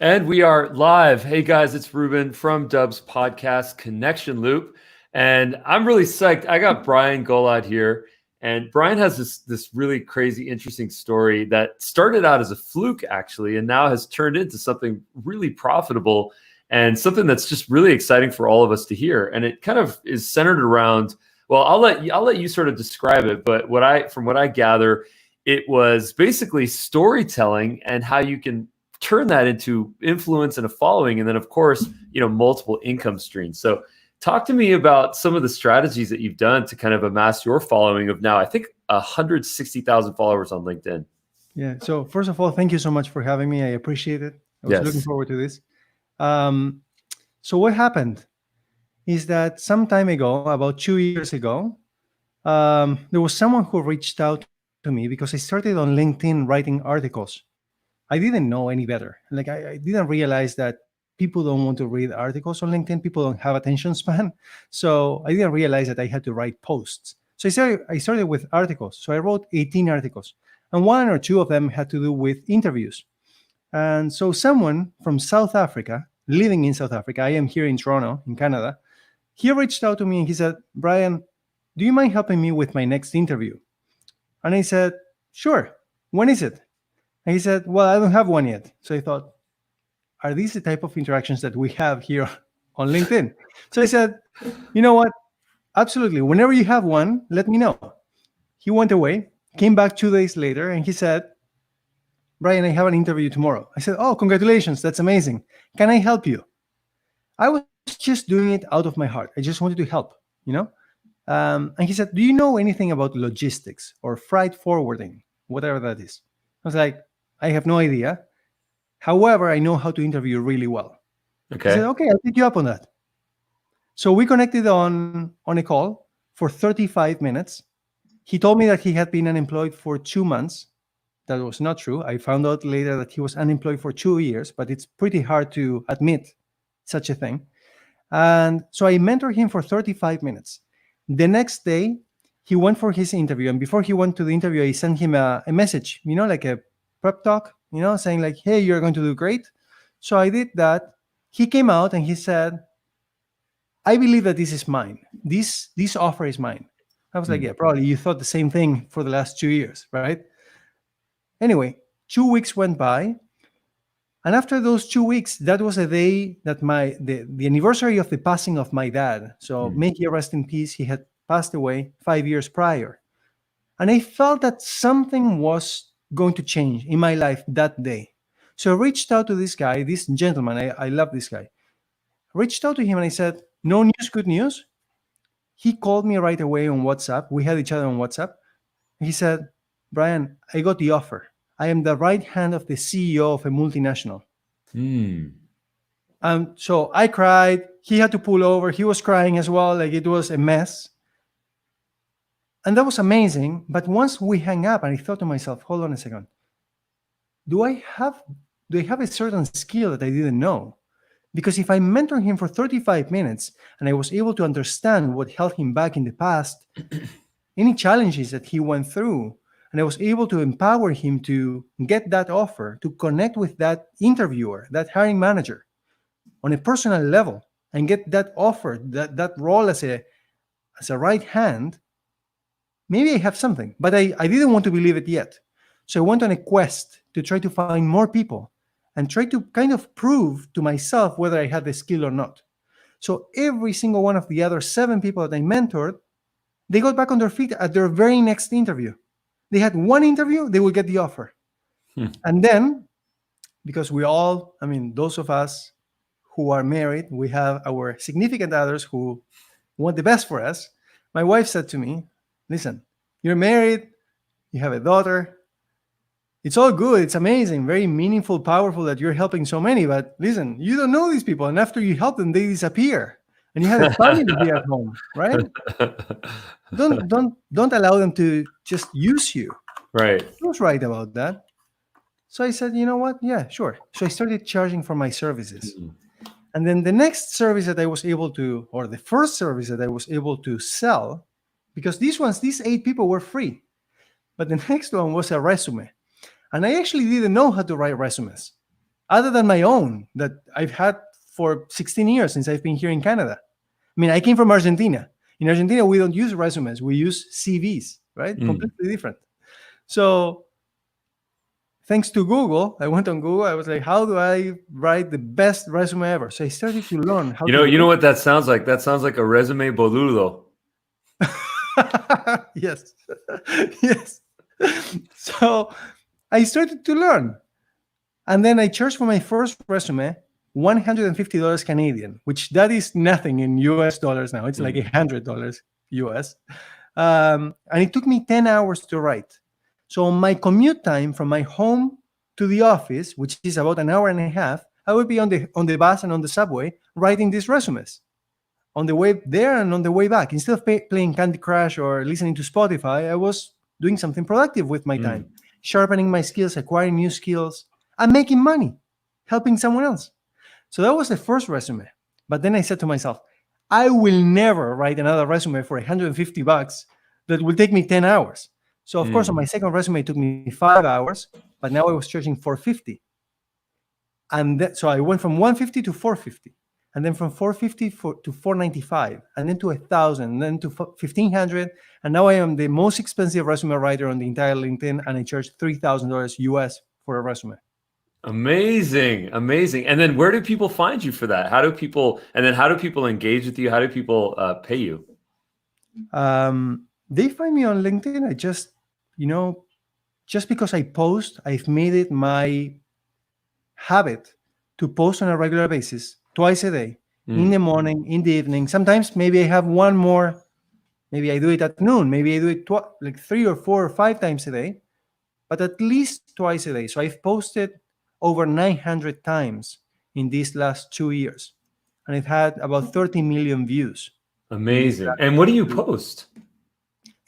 And we are live. Hey guys, it's Ruben from Dub's podcast Connection Loop. And I'm really psyched. I got Brian Golod here. And Brian has this really crazy, interesting story that started out as a fluke, actually, and now has turned into something really profitable and something that's just really exciting for all of us to hear. And it kind of is centered around, well, I'll let you sort of describe it, but from what I gather, it was basically storytelling and how you can turn that into influence and a following, and then of course, multiple income streams. So talk to me about some of the strategies that you've done to kind of amass your following of now, I think, 160,000 followers on LinkedIn. Yeah. So first of all, thank you so much for having me. I appreciate it. I was looking forward to this. So what happened is that some time ago, about 2 years ago, there was someone who reached out to me because I started on LinkedIn writing articles. I didn't know any better. Like I didn't realize that people don't want to read articles on LinkedIn. People don't have attention span. So I didn't realize that I had to write posts. So I started with articles. So I wrote 18 articles, and one or two of them had to do with interviews. And so someone from South Africa, living in South Africa, I am here in Toronto, in Canada, he reached out to me and he said, Brian, do you mind helping me with my next interview? And I said, sure. When is it? And he said, well, I don't have one yet. So I thought, are these the type of interactions that we have here on LinkedIn? So I said, you know what? Absolutely. Whenever you have one, let me know. He went away, came back 2 days later, and he said, Brian, I have an interview tomorrow. I said, oh, congratulations. That's amazing. Can I help you? I was just doing it out of my heart. I just wanted to help, And he said, do you know anything about logistics or freight forwarding, whatever that is? I was like, I have no idea. However, I know how to interview really well. Okay. He said, okay, I'll pick you up on that. So we connected on a call for 35 minutes. He told me that he had been unemployed for 2 months. That was not true. I found out later that he was unemployed for 2 years, but it's pretty hard to admit such a thing. And so I mentored him for 35 minutes. The next day, he went for his interview. And before he went to the interview, I sent him a message, like a prep talk, saying like, hey, you're going to do great. So I did that. He came out and he said, I believe that this is mine. This offer is mine. I was like, yeah, probably you thought the same thing for the last 2 years, right? Anyway, 2 weeks went by. And after those 2 weeks, that was a day that the anniversary of the passing of my dad. So may he rest in peace. He had passed away 5 years prior. And I felt that something was going to change in my life that day. So I reached out to this guy, this gentleman. I love this guy. I reached out to him and I said, no news, good news. He called me right away on WhatsApp. We had each other on WhatsApp. He said, Brian, I got the offer. I am the right hand of the CEO of a multinational. So I cried. He had to pull over. He was crying as well. Like it was a mess. And that was amazing. But once we hung up, and I thought to myself, hold on a second. Do I have a certain skill that I didn't know? Because if I mentored him for 35 minutes and I was able to understand what held him back in the past, any challenges that he went through, and I was able to empower him to get that offer, to connect with that interviewer, that hiring manager on a personal level, and get that offer, that role as a right hand, maybe I have something. But I didn't want to believe it yet. So I went on a quest to try to find more people and try to kind of prove to myself whether I had the skill or not. So every single one of the other 7 people that I mentored, they got back on their feet at their very next interview. They had one interview, they will get the offer. And then, because those of us who are married, we have our significant others who want the best for us. My wife said to me, listen, you're married, you have a daughter. It's all good. It's amazing, very meaningful, powerful that you're helping so many. But listen, you don't know these people. And after you help them, they disappear. And you have a family here at home, right? Don't allow them to just use you. Right. He was right about that. So I said, you know what? Yeah, sure. So I started charging for my services. And then the next service that I was able to, or the first service that I was able to sell, because these 8 people were free. But the next one was a resume. And I actually didn't know how to write resumes. other than my own that I've had for 16 years since I've been here in Canada. I mean, I came from Argentina. In Argentina, we don't use resumes, we use CVs, right? Completely different. So thanks to Google, I went on Google. I was like, how do I write the best resume ever? So I started to learn how to You know what that sounds like? That sounds like a resume boludo. Yes. Yes. So I started to learn. And then I charged for my first resume $150 Canadian, which that is nothing in US dollars now. It's like $100 US. And it took me 10 hours to write. So my commute time from my home to the office, which is about an hour and a half, I would be on the bus and on the subway writing these resumes. On the way there and on the way back, instead of playing Candy Crush or listening to Spotify, I was doing something productive with my time, sharpening my skills, acquiring new skills, and making money, helping someone else. So that was the first resume. But then I said to myself, I will never write another resume for $150 that will take me 10 hours. So of course, on my second resume, it took me 5 hours, but now I was charging $450. And so I went from $150 to $450. And then from $450 to $495, and then to $1,000, and then to $1,500, and now I am the most expensive resume writer on the entire LinkedIn, and I charge $3,000 US for a resume. Amazing. And then where do people find you for that? How do people engage with you? How do people pay you? They find me on LinkedIn. I just, just because I post, I've made it my habit to post on a regular basis, twice a day, in the morning, in the evening. Sometimes maybe I have one more, maybe I do it at noon, maybe I do it like 3 or 4 or 5 times a day, but at least twice a day. So I've posted over 900 times in these last 2 years, and it had about 30 million views. Amazing. And what do you post?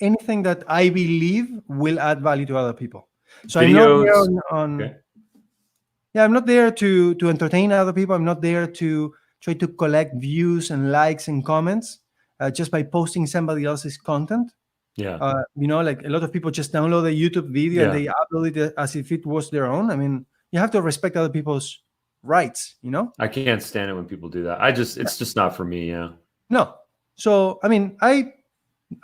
Anything that I believe will add value to other people. So Videos. I'm not there I'm not there to entertain other people. I'm not there to try to collect views and likes and comments just by posting somebody else's content. Yeah. Like a lot of people just download a YouTube video and they upload it as if it was their own. I mean, you have to respect other people's rights, I can't stand it when people do that. It's just not for me. Yeah. No. So, I mean, I'm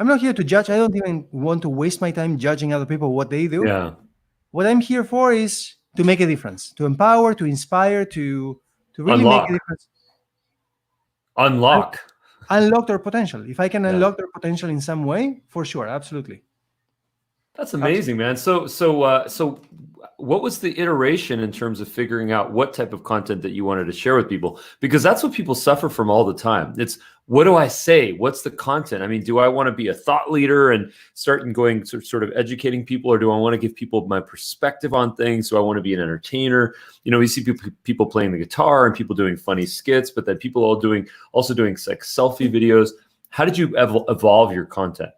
not here to judge. I don't even want to waste my time judging other people, what they do. Yeah. What I'm here for is to make a difference, to empower, to inspire, to really make a difference. Unlock their potential. If I can unlock their potential in some way, for sure, absolutely. That's amazing, man. So what was the iteration in terms of figuring out what type of content that you wanted to share with people? Because that's what people suffer from all the time. It's, what do I say? What's the content? I mean, do I want to be a thought leader and start going sort of educating people, or do I want to give people my perspective on things? Do I want to be an entertainer? We see people playing the guitar and people doing funny skits, but then people also doing like selfie videos. How did you evolve your content?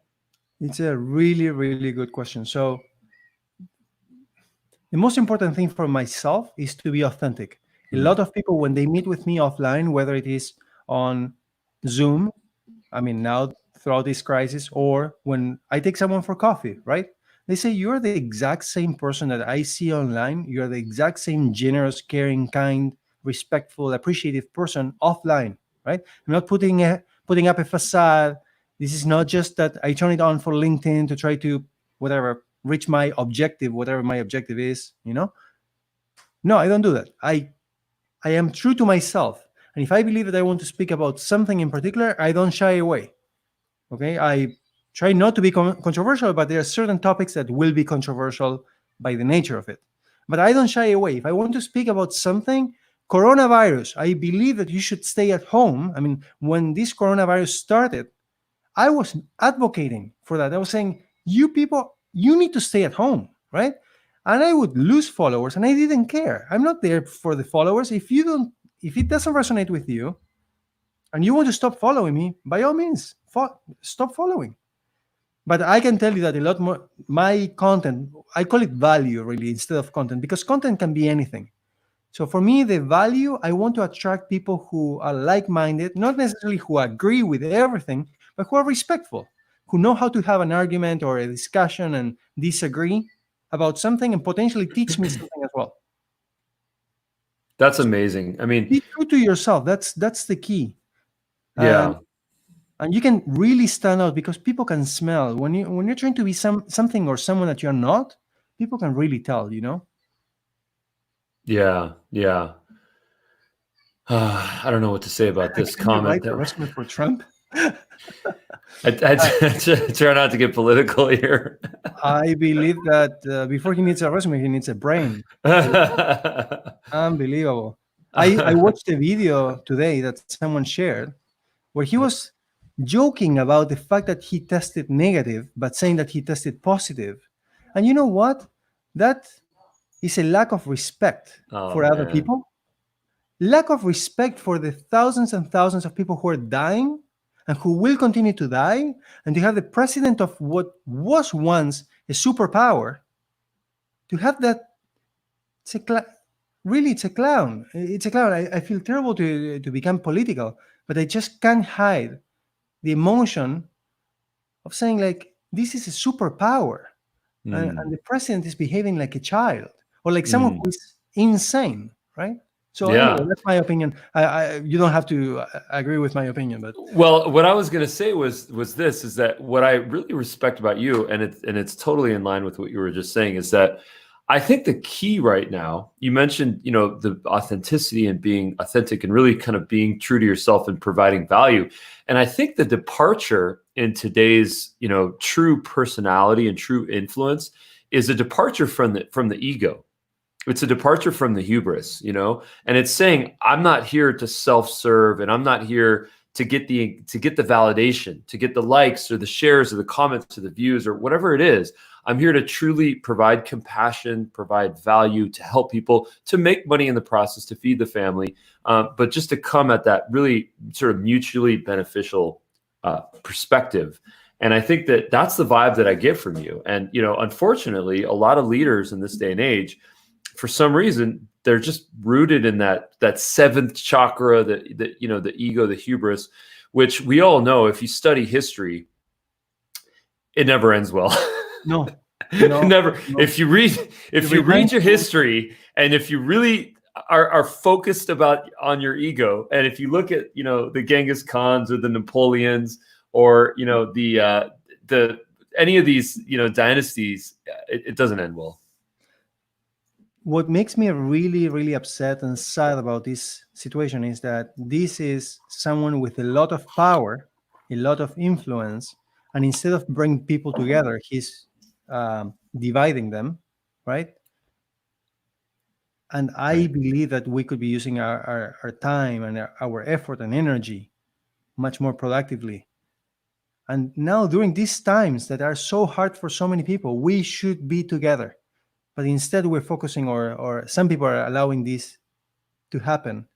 It's a really, really good question. So the most important thing for myself is to be authentic. A lot of people, when they meet with me offline, whether it is on Zoom, I mean, now throughout this crisis, or when I take someone for coffee, right? They say, you're the exact same person that I see online. You're the exact same generous, caring, kind, respectful, appreciative person offline, right? I'm not putting up a facade. This is not just that I turn it on for LinkedIn to try to, reach my objective, whatever my objective is, No, I don't do that. I am true to myself. And if I believe that I want to speak about something in particular, I don't shy away. Okay? I try not to be controversial, but there are certain topics that will be controversial by the nature of it. But I don't shy away. If I want to speak about something, coronavirus, I believe that you should stay at home. I mean, when this coronavirus started, I was advocating for that. I was saying, you people, you need to stay at home, right? And I would lose followers, and I didn't care. I'm not there for the followers. If it doesn't resonate with you, and you want to stop following me, by all means, stop following. But I can tell you that a lot more, my content, I call it value really instead of content, because content can be anything. So for me, the value, I want to attract people who are like-minded, not necessarily who agree with everything, but who are respectful, who know how to have an argument or a discussion and disagree about something and potentially teach me something as well. That's amazing. I mean, Be true to yourself. That's the key. yeah. And you can really stand out because people can smell when you're trying to be something or someone that you're not. People can really tell, Yeah. Yeah. I don't know what to say about this Can you comment write a that resume for Trump? I try not to get political here. I believe that before he needs a resume, he needs a brain. Unbelievable. I watched a video today that someone shared where he was joking about the fact that he tested negative, but saying that he tested positive. And you know what? That is a lack of respect Oh for other man. people, lack of respect for the thousands and thousands of people who are dying and who will continue to die. And to have the president of what was once a superpower, to have that, it's a really, it's a clown. It's a clown. I feel terrible to become political, but I just can't hide the emotion of saying, like, this is a superpower. And the president is behaving like a child or like someone who is insane, right? So anyway, Yeah. that's my opinion. You don't have to agree with my opinion, but Well, what I was going to say was this, is that what I really respect about you, and it's totally in line with what you were just saying, is that I think the key right now, you mentioned, the authenticity and being authentic and really kind of being true to yourself and providing value. And I think the departure in today's, true personality and true influence is a departure from the ego. It's a departure from the hubris, and it's saying, I'm not here to self-serve, and I'm not here to get the validation, to get the likes or the shares or the comments or the views or whatever it is. I'm here to truly provide compassion, provide value, to help people, to make money in the process, to feed the family, but just to come at that really sort of mutually beneficial perspective. And I think that that's the vibe that I get from you. And, unfortunately, a lot of leaders in this day and age, for some reason, they're just rooted in that seventh chakra, the ego, the hubris, which we all know, if you study history, it never ends well. no. Never. If you read your history, and if you really are focused on your ego, and if you look at the Genghis Khans or the Napoleons, or the any of these dynasties, it doesn't end well. What makes me really, really upset and sad about this situation is that this is someone with a lot of power, a lot of influence, and instead of bringing people together, he's dividing them, right? And I believe that we could be using our time and our effort and energy much more productively. And now, during these times that are so hard for so many people, we should be together. But instead, we're focusing, or some people are allowing this to happen.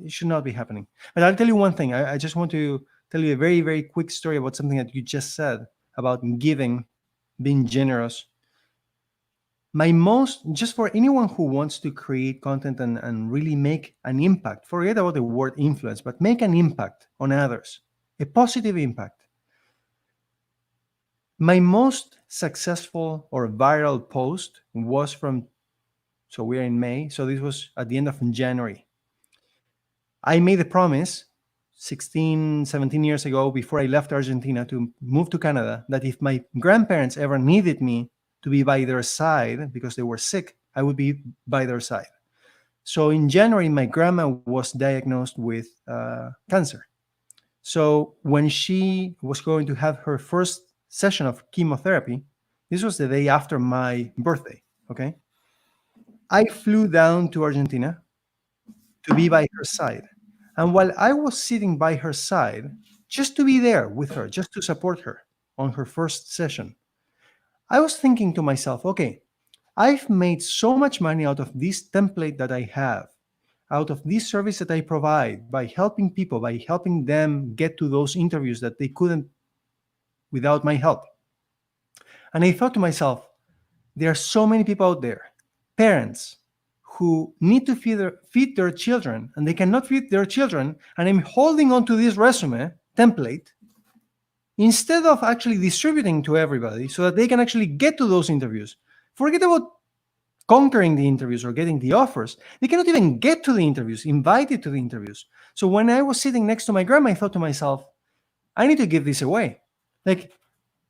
It should not be happening. But I'll tell you one thing. I just want to tell you a very, very quick story about something that you just said about giving, being generous. Just for anyone who wants to create content and really make an impact, forget about the word influence, but make an impact on others, a positive impact. My most successful or viral post was so we're in May, so this was at the end of January. I made a promise 16, 17 years ago, before I left Argentina to move to Canada, that if my grandparents ever needed me to be by their side because they were sick, I would be by their side. So in January, my grandma was diagnosed with cancer. So when she was going to have her first session of chemotherapy, this was the day after my birthday, okay? I flew down to Argentina to be by her side. And while I was sitting by her side, just to be there with her, just to support her on her first session, I was thinking to myself, okay, I've made so much money out of this template that I have, out of this service that I provide, by helping people, by helping them get to those interviews that they couldn't without my help. And I thought to myself, there are so many people out there, parents, who need to feed their children, and they cannot feed their children, and I'm holding on to this resume template instead of actually distributing to everybody so that they can actually get to those interviews. Forget about conquering the interviews or getting the offers. They cannot even get to the interviews, invited to the interviews. So when I was sitting next to my grandma, I thought to myself, I need to give this away. Like,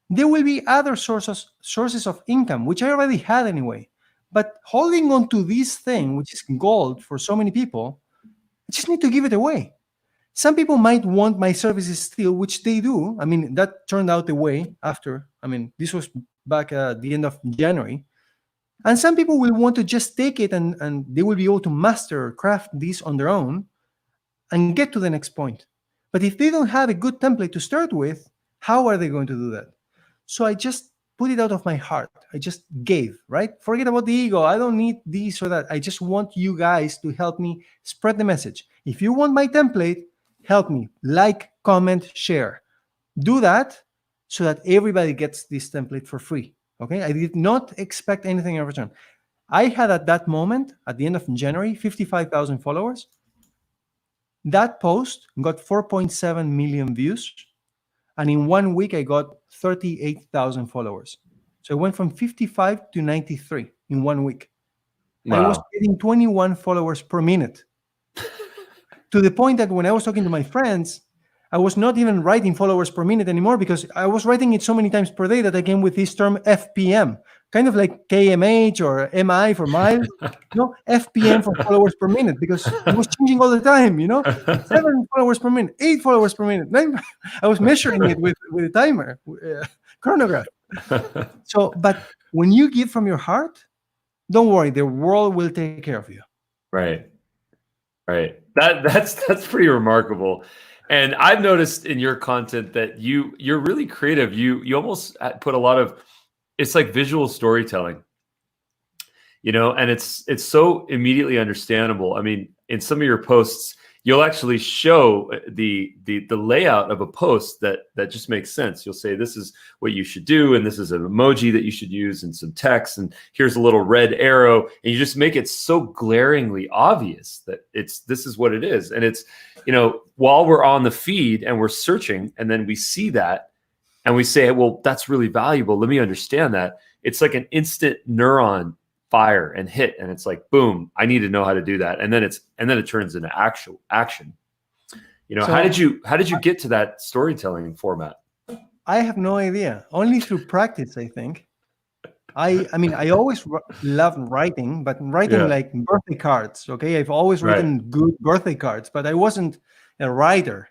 there will be other sources of income, which I already had anyway. But holding on to this thing, which is gold for so many people, I just need to give it away. Some people might want my services still, which they do. I mean, that turned out the way after. I mean, this was back at the end of January. And some people will want to just take it and they will be able to master or craft this on their own and get to the next point. But if they don't have a good template to start with, how are they going to do that? So I just put it out of my heart. I just gave, right? Forget about the ego. I don't need this or that. I just want you guys to help me spread the message. If you want my template, help me. Like, comment, share. Do that so that everybody gets this template for free. Okay? I did not expect anything in return. I had at that moment, at the end of January, 55,000 followers. That post got 4.7 million views. And in 1 week, I got 38,000 followers. So I went from 55 to 93 in 1 week. Wow. I was getting 21 followers per minute. To the point that when I was talking to my friends, I was not even writing followers per minute anymore because I was writing it so many times per day that I came with this term FPM, kind of like KMH or MI for miles, FPM for followers per minute, because it was changing all the time, 7 followers per minute, 8 followers per minute. I was measuring it with a timer, chronograph. So, but when you give from your heart, don't worry, the world will take care of you. Right. That's pretty remarkable. And I've noticed in your content that you're really creative. You almost put a lot of, it's like visual storytelling, and it's so immediately understandable. I mean, in some of your posts, you'll actually show the layout of a post that just makes sense. You'll say, this is what you should do, and this is an emoji that you should use, and some text, and here's a little red arrow, and you just make it so glaringly obvious that this is what it is. And it's, while we're on the feed and we're searching, and then we see that, and we say, well, that's really valuable. Let me understand that. It's like an instant neuron fire and hit, and it's like, boom, I need to know how to do that. And then it turns into actual action. So how did you get to that storytelling format? I have no idea. Only through practice, I think. I mean, I always loved writing, but writing like birthday cards. Okay, I've always written good birthday cards, but I wasn't a writer.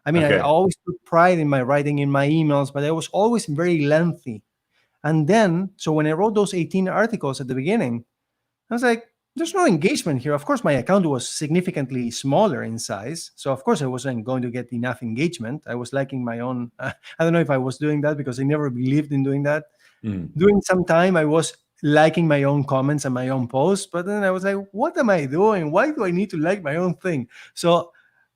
I mean, I always took pride in my writing, in my emails, but I was always very lengthy. And then, so when I wrote those 18 articles at the beginning, I was like, there's no engagement here. Of course, my account was significantly smaller in size. So, of course, I wasn't going to get enough engagement. I was liking my own. I don't know if I was doing that because I never believed in doing that. During some time, I was liking my own comments and my own posts. But then I was like, what am I doing? Why do I need to like my own thing? So,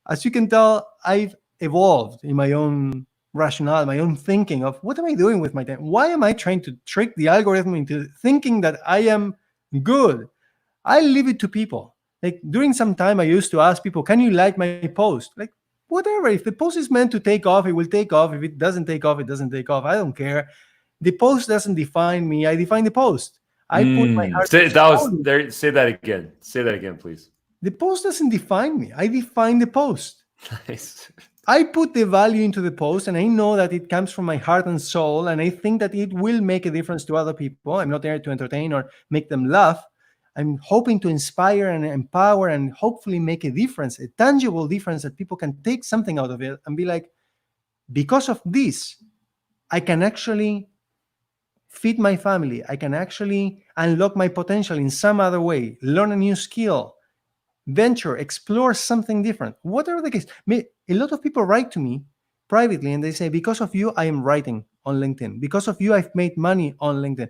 as you can tell, I've evolved in my own rationale, my own thinking of what am I doing with my time? Why am I trying to trick the algorithm into thinking that I am good? I leave it to people. Like during some time, I used to ask people, can you like my post? Like, whatever. If the post is meant to take off, it will take off. If it doesn't take off, it doesn't take off. I don't care. The post doesn't define me. I define the post. I put my heart. Say that again. Say that again, please. The post doesn't define me. I define the post. Nice. I put the value into the post, and I know that it comes from my heart and soul, and I think that it will make a difference to other people. I'm not there to entertain or make them laugh. I'm hoping to inspire and empower and hopefully make a difference, a tangible difference that people can take something out of it and be like, because of this, I can actually feed my family. I can actually unlock my potential in some other way, learn a new skill, venture, explore something different. Whatever the case. A lot of people write to me privately and they say, because of you, I am writing on LinkedIn. Because of you, I've made money on LinkedIn.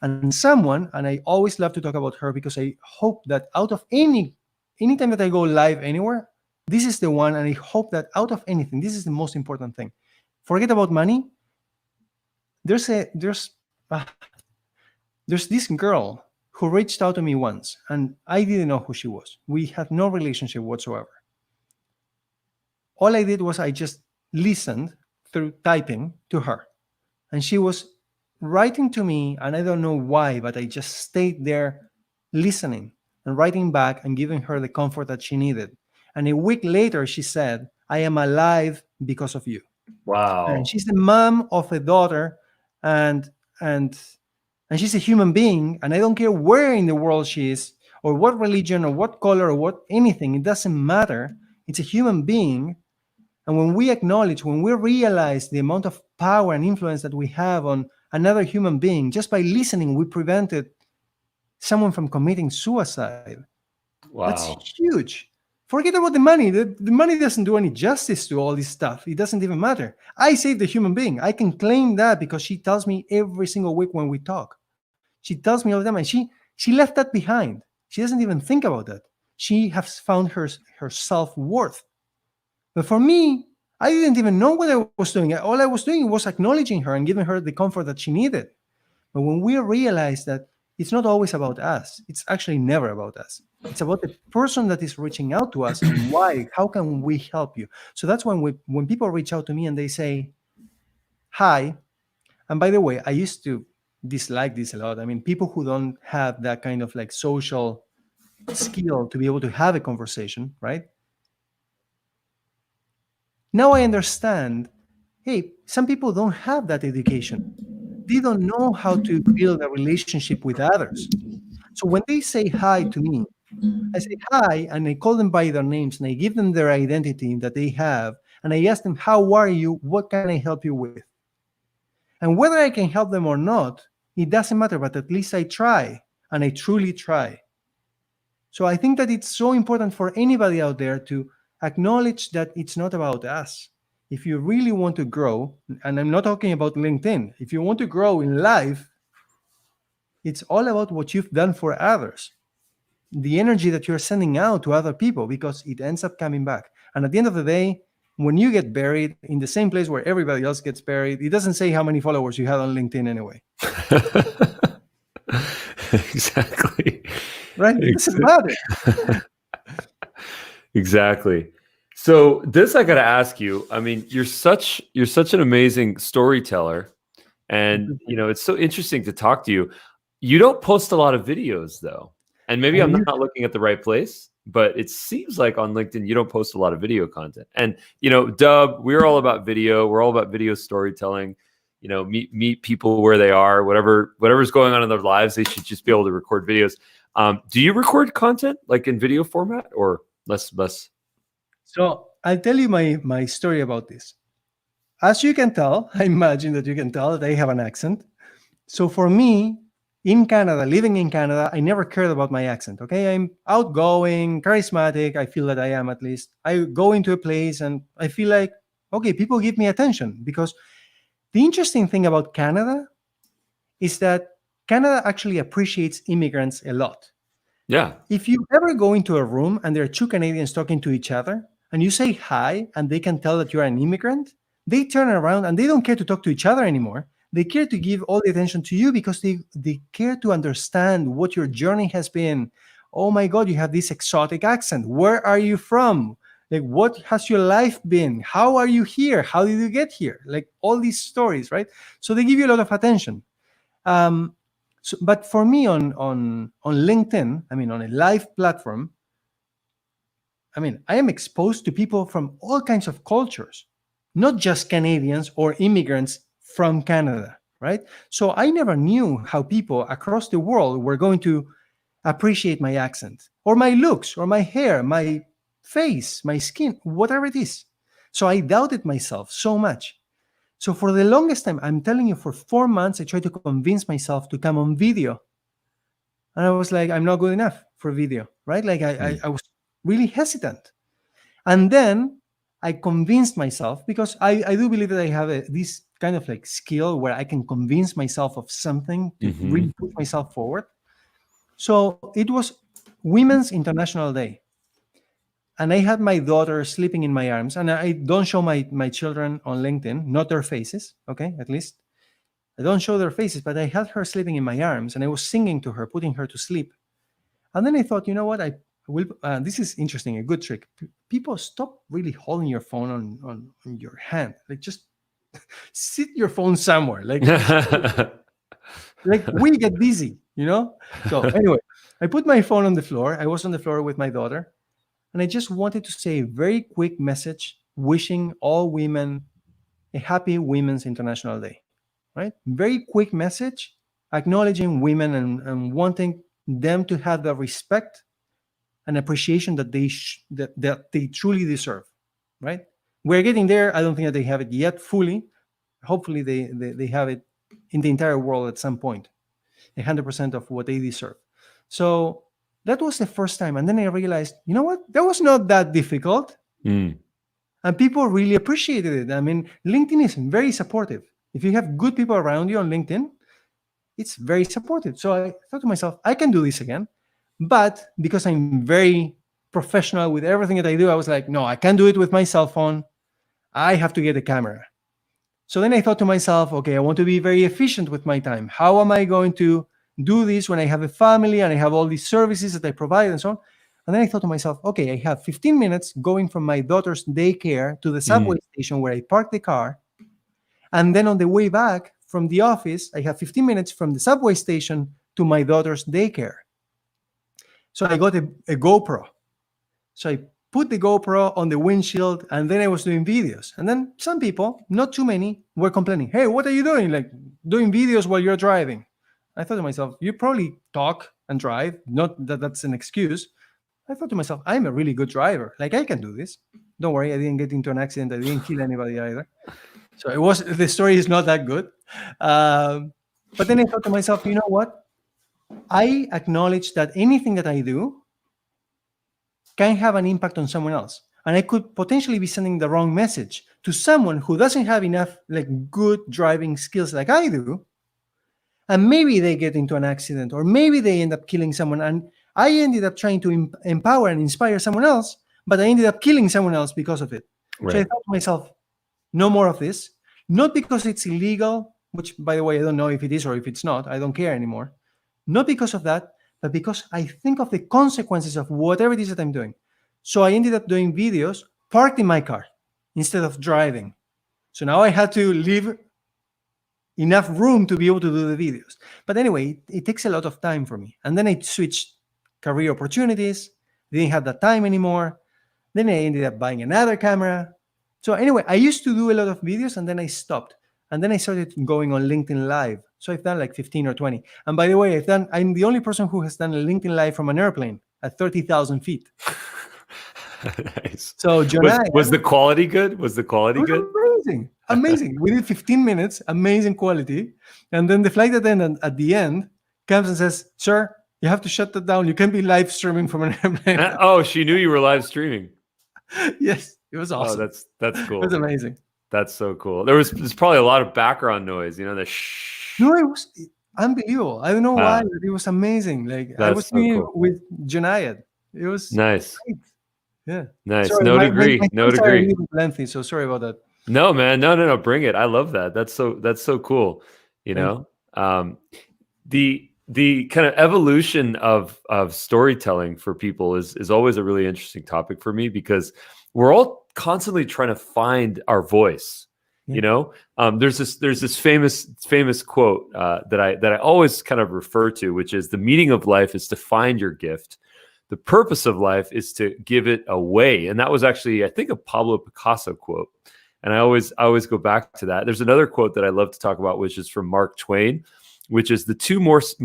And someone, and I always love to talk about her because I hope that out of anytime that I go live anywhere, this is the one, and I hope that out of anything, this is the most important thing. Forget about money. There's this girl who reached out to me once, and I didn't know who she was. We had no relationship whatsoever. All I did was I just listened through typing to her. And she was writing to me, and I don't know why, but I just stayed there listening and writing back and giving her the comfort that she needed. And a week later, she said, I am alive because of you. And Wow. she's the mom of a daughter, and and and she's a human being, and I don't care where in the world she is, or what religion, or what color, or what anything. It doesn't matter. It's a human being. And when we acknowledge, when we realize the amount of power and influence that we have on another human being, just by listening, we prevented someone from committing suicide. That's Wow. huge. Forget about the money. The money doesn't do any justice to all this stuff. It doesn't even matter. I saved a human being. I can claim that because she tells me every single week when we talk. She tells me all the time, and she left that behind. She doesn't even think about that. She has found her self-worth. But for me, I didn't even know what I was doing. All I was doing was acknowledging her and giving her the comfort that she needed. But when we realize that it's not always about us, it's actually never about us. It's about the person that is reaching out to us and why. How can we help you? So that's when people reach out to me and they say, "Hi." And by the way, I used to dislike this a lot. I mean, people who don't have that kind of like social skill to be able to have a conversation, right? Now I understand, hey, some people don't have that education. They don't know how to build a relationship with others. So when they say hi to me, I say hi and I call them by their names and I give them their identity that they have. And I ask them, how are you? What can I help you with? And whether I can help them or not, it doesn't matter, but at least I try, and I truly try. So I think that it's so important for anybody out there to acknowledge that it's not about us. If you really want to grow, and I'm not talking about LinkedIn, if you want to grow in life, it's all about what you've done for others, the energy that you're sending out to other people, because it ends up coming back. And at the end of the day, when you get buried in the same place where everybody else gets buried, it doesn't say how many followers you have on LinkedIn anyway. Exactly. Right? It doesn't matter. Exactly. So this I got to ask you. I mean, you're such an amazing storyteller, and it's so interesting to talk to you. You don't post a lot of videos though, and maybe I'm not looking at the right place, but it seems like on LinkedIn you don't post a lot of video content. And Dub, we're all about video. We're all about video storytelling. Meet people where they are. Whatever's going on in their lives, they should just be able to record videos. Do you record content like in video format or less? So I'll tell you my story about this. As you can tell, I imagine that you can tell that I have an accent. So for me, in Canada, living in Canada, I never cared about my accent. Okay, I'm outgoing, charismatic. I feel that I am, at least. I go into a place and I feel like, okay, people give me attention, because the interesting thing about Canada is that Canada actually appreciates immigrants a lot. Yeah. If you ever go into a room and there are two Canadians talking to each other and you say hi and they can tell that you're an immigrant, they turn around and they don't care to talk to each other anymore. They care to give all the attention to you because they care to understand what your journey has been. Oh my God, you have this exotic accent. Where are you from? Like, what has your life been? How are you here? How did you get here? Like all these stories, right? So they give you a lot of attention. But for me on LinkedIn, I mean, on a live platform, I mean, I am exposed to people from all kinds of cultures, not just Canadians or immigrants from Canada, right? So I never knew how people across the world were going to appreciate my accent or my looks or my hair, my face, my skin, whatever it is. So I doubted myself so much. So for the longest time, I'm telling you, for 4 months, I tried to convince myself to come on video. And I was like, I'm not good enough for video, right? Like I was really hesitant. And then I convinced myself, because I do believe that I have this kind of like skill where I can convince myself of something to really push myself forward. So it was Women's International Day. And I had my daughter sleeping in my arms. And I don't show my children on LinkedIn, not their faces, okay, at least. I don't show their faces, but I had her sleeping in my arms and I was singing to her, putting her to sleep. And then I thought, you know what? I will. This is interesting, a good trick. People, stop really holding your phone on your hand. Like, just sit your phone somewhere. Like we get busy, So anyway, I put my phone on the floor. I was on the floor with my daughter, and I just wanted to say a very quick message wishing all women a happy Women's International Day, right? Very quick message acknowledging women and wanting them to have the respect and appreciation that that they truly deserve, right? We're getting there. I don't think that they have it yet fully. Hopefully they have it in the entire world at some point, 100% of what they deserve. So that was the first time. And then I realized, you know what? That was not that difficult. Mm. And people really appreciated it. I mean, LinkedIn is very supportive. If you have good people around you on LinkedIn, it's very supportive. So I thought to myself, I can do this again. But because I'm very professional with everything that I do, I was like, no, I can't do it with my cell phone. I have to get a camera. So then I thought to myself, okay, I want to be very efficient with my time. How am I going to do this when I have a family and I have all these services that I provide and so on? And then I thought to myself, okay, I have 15 minutes going from my daughter's daycare to the subway station where I park the car. And then on the way back from the office, I have 15 minutes from the subway station to my daughter's daycare. So I got a GoPro. So I put the GoPro on the windshield, and then I was doing videos. And then some people, not too many, were complaining, hey, what are you doing? Like doing videos while you're driving. I thought to myself, you probably talk and drive. Not that that's an excuse. I thought to myself, I'm a really good driver. Like I can do this. Don't worry, I didn't get into an accident. I didn't kill anybody either. So the story is not that good. But then I thought to myself, you know what? I acknowledge that anything that I do can have an impact on someone else. And I could potentially be sending the wrong message to someone who doesn't have enough like good driving skills like I do. And maybe they get into an accident, or maybe they end up killing someone. And I ended up trying to empower and inspire someone else, but I ended up killing someone else because of it. Right. So I thought to myself, no more of this. Not because it's illegal, which, by the way, I don't know if it is or if it's not. I don't care anymore. Not because of that, but because I think of the consequences of whatever it is that I'm doing. So I ended up doing videos parked in my car instead of driving. So now I had to leave enough room to be able to do the videos. But anyway, it takes a lot of time for me. And then I switched career opportunities, didn't have that time anymore. Then I ended up buying another camera. So anyway, I used to do a lot of videos and then I stopped. And then I started going on LinkedIn Live. So I've done like 15 or 20. And by the way, I'm the only person who has done a LinkedIn Live from an airplane at 30,000 feet. Nice. So was the quality good? Was the quality good? Amazing. Amazing. We did 15 minutes, amazing quality. And then the flight attendant at the end comes and says, sir, you have to shut that down. You can't be live streaming from an airplane. Oh, she knew you were live streaming. Yes, it was awesome. Oh, that's cool. It was amazing. That's so cool. There's probably a lot of background noise, the shh. No, it was unbelievable. I don't know why, but it was amazing. Like I was singing with Janayad. It was nice. Great. Yeah. Nice. Sorry, no degree. No degree. Lengthy, so sorry about that. No, man. No. Bring it. I love that. That's so cool. The kind of evolution of storytelling for people is always a really interesting topic for me, because we're all constantly trying to find our voice. Yeah. There's this famous quote that I always kind of refer to, which is, the meaning of life is to find your gift. The purpose of life is to give it away. And that was actually, I think, a Pablo Picasso quote. And I always go back to that. There's another quote that I love to talk about, which is from Mark Twain, which is the two most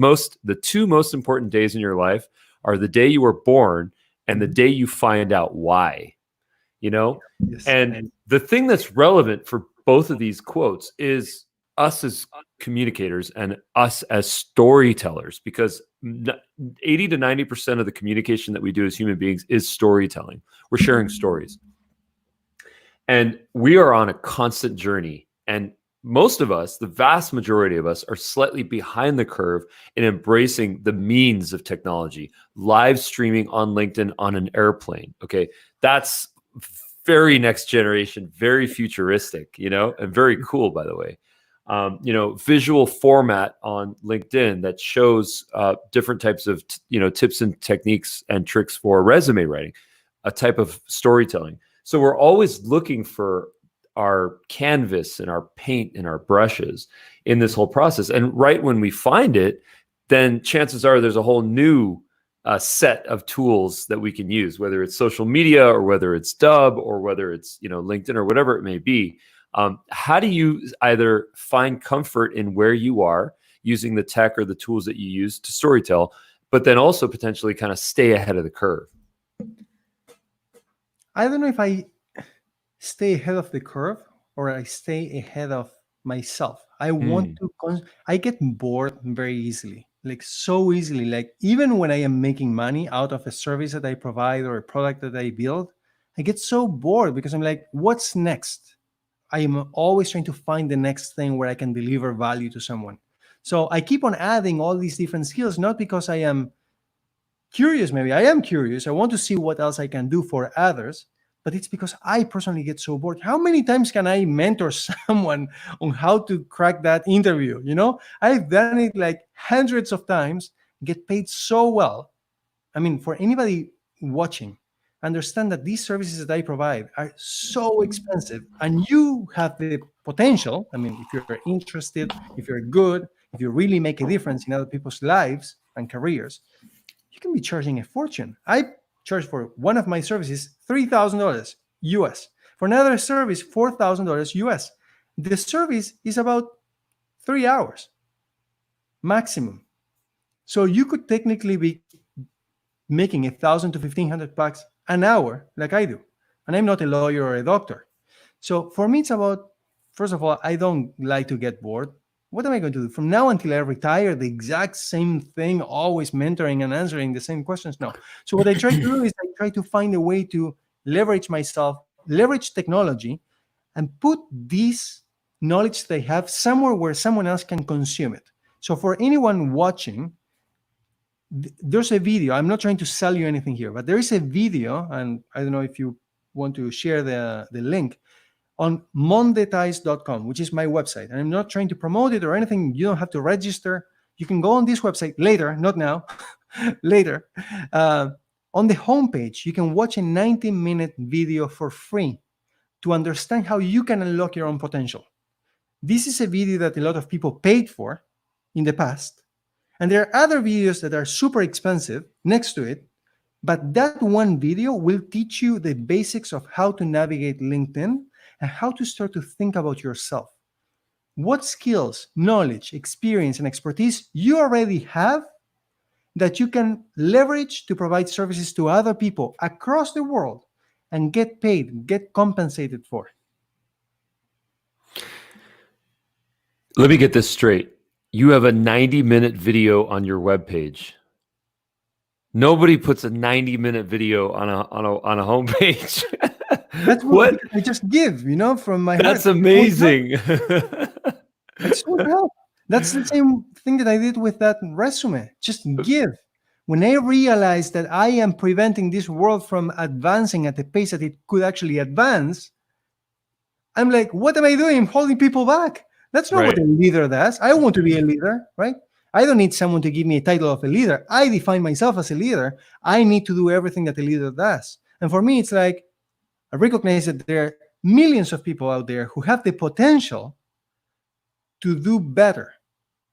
important days in your life are the day you were born and the day you find out why. Yes. And the thing that's relevant for both of these quotes is us as communicators and us as storytellers, because 80 to 90% of the communication that we do as human beings is storytelling. We're sharing stories. And we are on a constant journey. And most of us, the vast majority of us, are slightly behind the curve in embracing the means of technology. Live streaming on LinkedIn on an airplane. Okay. That's very next generation, very futuristic, and very cool, by the way. Visual format on LinkedIn that shows different types of, tips and techniques and tricks for resume writing, a type of storytelling. So we're always looking for our canvas and our paint and our brushes in this whole process. And right when we find it, then chances are there's a whole new set of tools that we can use, whether it's social media or whether it's Dub or whether it's LinkedIn or whatever it may be. How do you either find comfort in where you are using the tech or the tools that you use to storytell, but then also potentially kind of stay ahead of the curve? I don't know if I stay ahead of the curve or I stay ahead of myself. I want to, I get bored very easily, like so easily. Like even when I am making money out of a service that I provide or a product that I build, I get so bored because I'm like, what's next? I am always trying to find the next thing where I can deliver value to someone. So I keep on adding all these different skills, not because I am curious. Maybe I am curious. I want to see what else I can do for others, but it's because I personally get so bored. How many times can I mentor someone on how to crack that interview? I've done it like hundreds of times, get paid so well. I mean, for anybody watching, understand that these services that I provide are so expensive, and you have the potential. I mean, if you're interested, if you're good, if you really make a difference in other people's lives and careers, you can be charging a fortune. I charge for one of my services $3,000 US. For another service, $4,000 US. The service is about 3 hours maximum. So you could technically be making $1,000 to $1,500 an hour like I do. And I'm not a lawyer or a doctor. So for me, it's about, first of all, I don't like to get bored. What am I going to do from now until I retire? The exact same thing, always mentoring and answering the same questions? No. So what I try to do is I try to find a way to leverage myself, leverage technology, and put this knowledge they have somewhere where someone else can consume it. So for anyone watching, there's a video. I'm not trying to sell you anything here, but there is a video, and I don't know if you want to share the link, on monetize.com, which is my website. And I'm not trying to promote it or anything. You don't have to register. You can go on this website later, not now, later. On the homepage, you can watch a 90-minute video for free to understand how you can unlock your own potential. This is a video that a lot of people paid for in the past. And there are other videos that are super expensive next to it. But that one video will teach you the basics of how to navigate LinkedIn and how to start to think about yourself. What skills, knowledge, experience, and expertise you already have that you can leverage to provide services to other people across the world and get paid, get compensated for. Let me get this straight. You have a 90-minute video on your webpage. Nobody puts a 90-minute video on a homepage. That's what I just give, from my heart. That's amazing. That's what help. That's the same thing that I did with that resume. Just give. When I realized that I am preventing this world from advancing at the pace that it could actually advance, I'm like, what am I doing? I'm holding people back. That's not what a leader does. I want to be a leader, right? I don't need someone to give me a title of a leader. I define myself as a leader. I need to do everything that a leader does. And for me, it's like, I recognize that there are millions of people out there who have the potential to do better,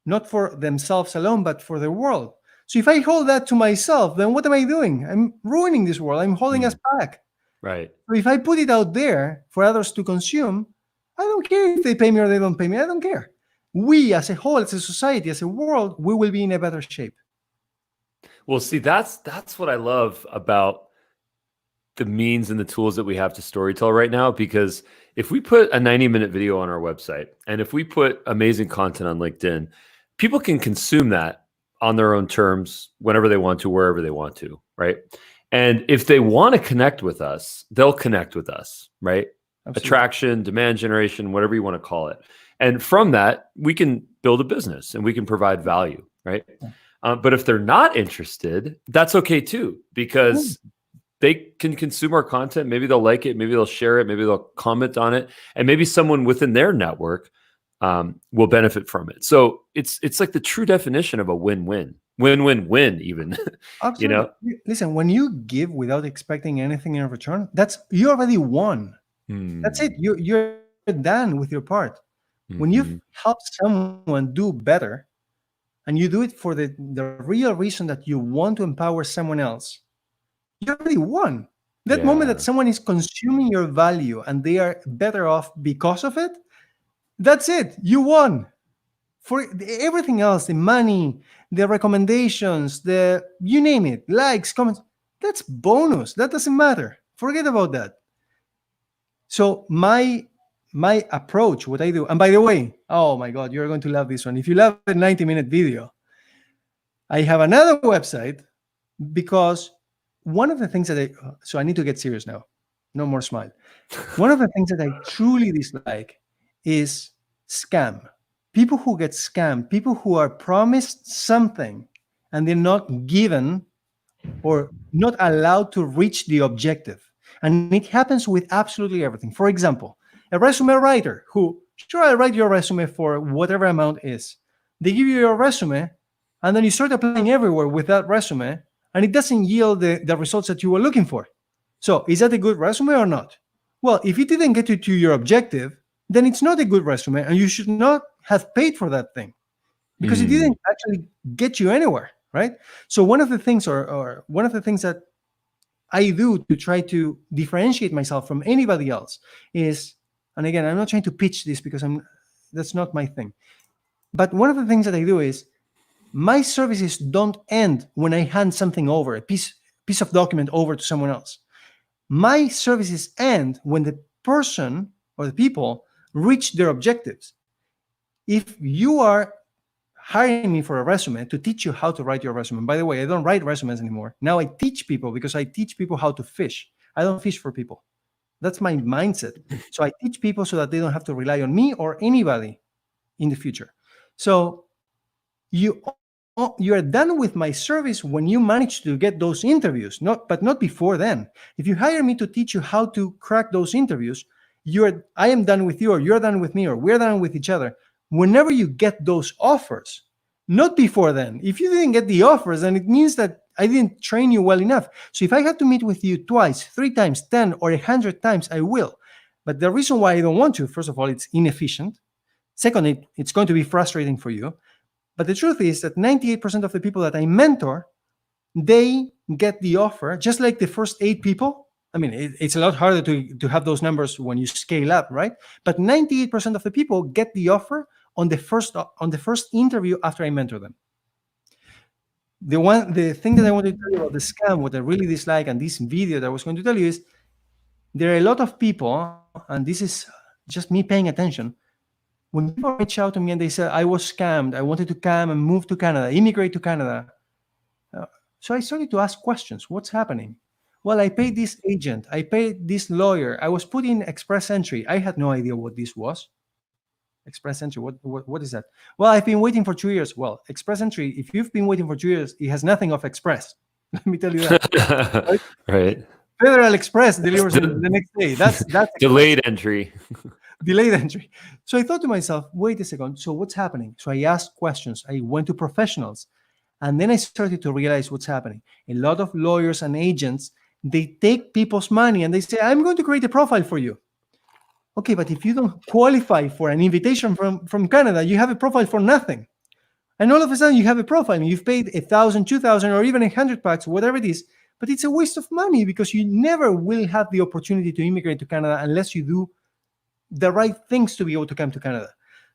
not for themselves alone, but for the world. So if I hold that to myself, then what am I doing? I'm ruining this world. I'm holding us back. Right. So if I put it out there for others to consume, I don't care if they pay me or they don't pay me. I don't care. We as a whole, as a society, as a world, we will be in a better shape. Well, see, that's what I love about the means and the tools that we have to storytell right now, because if we put a 90-minute video on our website and if we put amazing content on LinkedIn, people can consume that on their own terms, whenever they want to, wherever they want to, right? And if they want to connect with us, they'll connect with us, right? Absolutely. Attraction, demand generation, whatever you want to call it. And from that, we can build a business and we can provide value, right? But if they're not interested, that's okay too, because they can consume our content. Maybe they'll like it. Maybe they'll share it. Maybe they'll comment on it. And maybe someone within their network will benefit from it. So it's like the true definition of a win-win. Win-win-win even. Absolutely. Listen, when you give without expecting anything in return, you already won. That's it. You're done with your part. When you help someone do better, and you do it for the real reason that you want to empower someone else, you already won. That moment that someone is consuming your value and they are better off because of it, that's it. You won. For everything else, the money, the recommendations, the you name it, likes, comments, that's bonus. That doesn't matter. Forget about that. So my approach, what I do, and by the way, oh my God, you're going to love this one. If you love a 90-minute video, I have another website, because one of the things that so I need to get serious now. No more smile. One of the things that I truly dislike is scam. People who get scammed, people who are promised something and they're not given or not allowed to reach the objective. And it happens with absolutely everything. For example, a resume writer who, sure, I'll write your resume for whatever amount is. They give you your resume, and then you start applying everywhere with that resume, and it doesn't yield the results that you were looking for. So is that a good resume or not? Well, if it didn't get you to your objective, then it's not a good resume, and you should not have paid for that thing because it didn't actually get you anywhere, right? So one of the things, or one of the things that I do to try to differentiate myself from anybody else is, and again, I'm not trying to pitch this because that's not my thing. But one of the things that I do is my services don't end when I hand something over, a piece of document over to someone else. My services end when the person or the people reach their objectives. If you are hiring me for a resume to teach you how to write your resume, by the way, I don't write resumes anymore. Now I teach people, because I teach people how to fish. I don't fish for people. That's my mindset. So I teach people so that they don't have to rely on me or anybody in the future. So you are done with my service when you manage to get those interviews, but not before then. If you hire me to teach you how to crack those interviews, I am done with you, or you're done with me, or we're done with each other whenever you get those offers, not before then. If you didn't get the offers, then it means that I didn't train you well enough. So if I have to meet with you twice, 3 times, 10 or 100 times, I will. But the reason why I don't want to, first of all, it's inefficient. Second, it's going to be frustrating for you. But the truth is that 98% of the people that I mentor, they get the offer, just like the first 8 people. I mean, it's a lot harder to have those numbers when you scale up, right? But 98% of the people get the offer on the first interview after I mentor them. The thing that I want to tell you about the scam, what I really dislike, and this video that I was going to tell you is, there are a lot of people, and this is just me paying attention. When people reach out to me and they say, I was scammed, I wanted to come and move to Canada, immigrate to Canada. So I started to ask questions. What's happening? Well, I paid this agent, I paid this lawyer, I was put in express entry. I had no idea what this was. Express entry, what is that? Well, I've been waiting for 2 years. Well, express entry, if you've been waiting for 2 years, it has nothing of express. Let me tell you that. Right. Federal Express delivers the next day. That's delayed entry. Delayed entry. So I thought to myself, wait a second, so what's happening? So I asked questions. I went to professionals. And then I started to realize what's happening. A lot of lawyers and agents, they take people's money and they say, I'm going to create a profile for you. Okay, but if you don't qualify for an invitation from Canada, you have a profile for nothing. And all of a sudden you have a profile and you've paid 1,000, 2,000, or even 100 bucks, whatever it is. But it's a waste of money because you never will have the opportunity to immigrate to Canada unless you do the right things to be able to come to Canada.